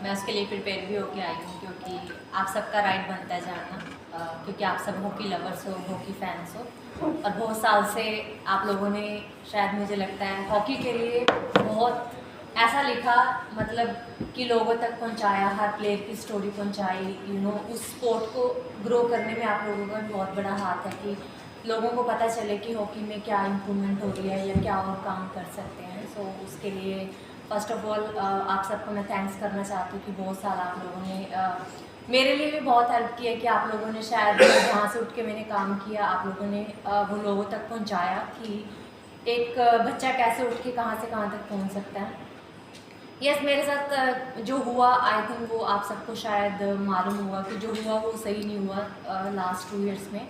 मैं उसके लिए प्रिपेयर भी होके आई हूँ, क्योंकि आप सबका राइट बनता है जानना, क्योंकि आप सब हॉकी लवर्स हो, हॉकी फैंस हो, और बहुत साल से आप लोगों ने शायद मुझे लगता है हॉकी के लिए बहुत ऐसा लिखा, मतलब कि लोगों तक पहुंचाया, हर प्लेयर की स्टोरी पहुंचाई, उस स्पोर्ट को ग्रो करने में आप लोगों का भी बहुत बड़ा हाथ है कि लोगों को पता चले कि हॉकी में क्या इम्प्रूवमेंट हो रही है या क्या और काम कर सकते हैं। सो उसके लिए फ़र्स्ट ऑफ ऑल आप सबको मैं थैंक्स करना चाहती हूँ कि बहुत सारा आप लोगों ने मेरे लिए भी बहुत हेल्प की है, कि आप लोगों ने शायद जहाँ से उठ के मैंने काम किया, आप लोगों ने वो लोगों तक पहुँचाया कि एक बच्चा कैसे उठ के कहाँ से कहाँ तक पहुँच सकता है। यस, मेरे साथ जो हुआ, आई थिंक वो आप सबको शायद मालूम हुआ कि जो हुआ वो सही नहीं हुआ लास्ट 2 ईयर्स में,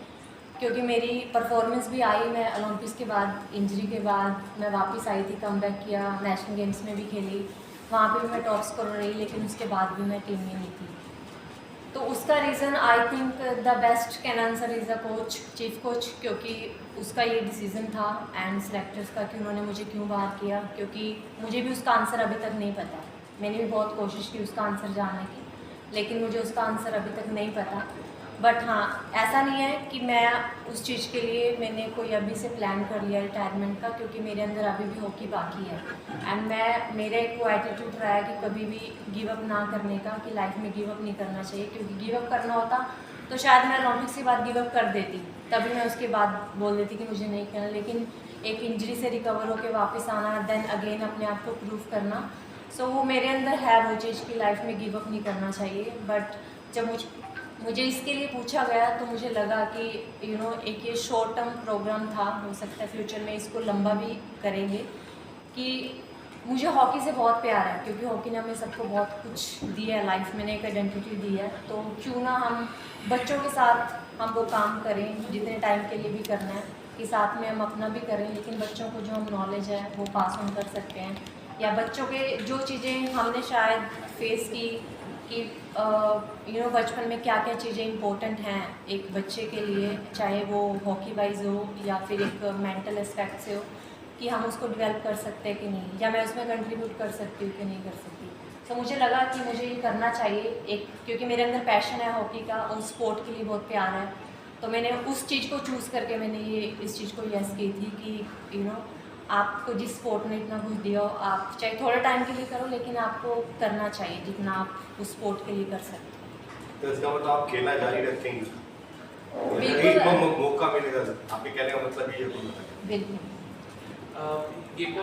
क्योंकि मेरी परफॉर्मेंस भी आई। मैं ओलंपिक्स के बाद, इंजरी के बाद मैं वापस आई थी, कमबैक किया, नेशनल गेम्स में भी खेली, वहाँ पे भी मैं टॉप स्कोरर रही, लेकिन उसके बाद भी मैं टीम में नहीं थी। तो उसका reason I think the best can answer is the coach, chief coach, क्योंकि उसका ये डिसीज़न था एंड सेलेक्टर्स का कि उन्होंने मुझे क्यों बाहर किया, क्योंकि मुझे भी उसका आंसर अभी तक नहीं पता। मैंने भी बहुत कोशिश की उसका आंसर जानने की, लेकिन मुझे उसका आंसर अभी तक नहीं पता। बट हाँ, ऐसा नहीं है कि मैं उस चीज़ के लिए मैंने कोई अभी से प्लान कर लिया रिटायरमेंट का, क्योंकि मेरे अंदर अभी भी हॉकी बाकी है। एंड मेरा एक वो एटीट्यूड रहा है कि कभी भी गिव अप ना करने का, कि लाइफ में गिव अप नहीं करना चाहिए, क्योंकि गिव अप करना होता तो शायद मैं ओलंपिक्स के बाद गिव अप कर देती, तभी मैं उसके बाद बोल देती कि मुझे नहीं करना। लेकिन एक इंजरी से रिकवर होकर वापस आना, देन अगेन अपने आप को प्रूव करना, सो वो मेरे अंदर है वो चीज़ कि लाइफ में गिव अप नहीं करना चाहिए। बट जब मुझे इसके लिए पूछा गया तो मुझे लगा कि एक ये शॉर्ट टर्म प्रोग्राम था, हो सकता है फ्यूचर में इसको लंबा भी करेंगे, कि मुझे हॉकी से बहुत प्यार है, क्योंकि हॉकी ने हमें सबको बहुत कुछ दिया है लाइफ में, एक आइडेंटिटी दी है। तो क्यों ना हम बच्चों के साथ हम वो काम करें जितने टाइम के लिए भी करना है, कि साथ में हम अपना भी करें, लेकिन बच्चों को जो हम नॉलेज है वो पास ऑन कर सकते हैं, या बच्चों के जो चीज़ें हमने शायद फेस की, कि बचपन में क्या क्या चीज़ें इंपॉर्टेंट हैं एक बच्चे के लिए, चाहे वो हॉकी वाइज हो या फिर एक मेंटल एस्पेक्ट से हो, कि हम उसको डेवलप कर सकते हैं कि नहीं, या मैं उसमें कंट्रीब्यूट कर सकती हूँ कि नहीं कर सकती। तो मुझे लगा कि मुझे ये करना चाहिए एक, क्योंकि मेरे अंदर पैशन है हॉकी का और स्पोर्ट के लिए बहुत प्यार है। तो मैंने उस चीज़ को चूज़ करके मैंने ये इस चीज़ को यस की थी कि आपको जिस स्पोर्ट ने इतना कुछ दिया हो, आप चाहे थोड़े टाइम के लिए करो, लेकिन आपको करना चाहिए जितना आप उस स्पोर्ट के लिए कर सकते हो। तो इसका मतलब आप खेलना जारी रखेंगे, बिल्कुल, मौका मिलेगा। आपके कहने का मतलब ये है। बिल्कुल। एक और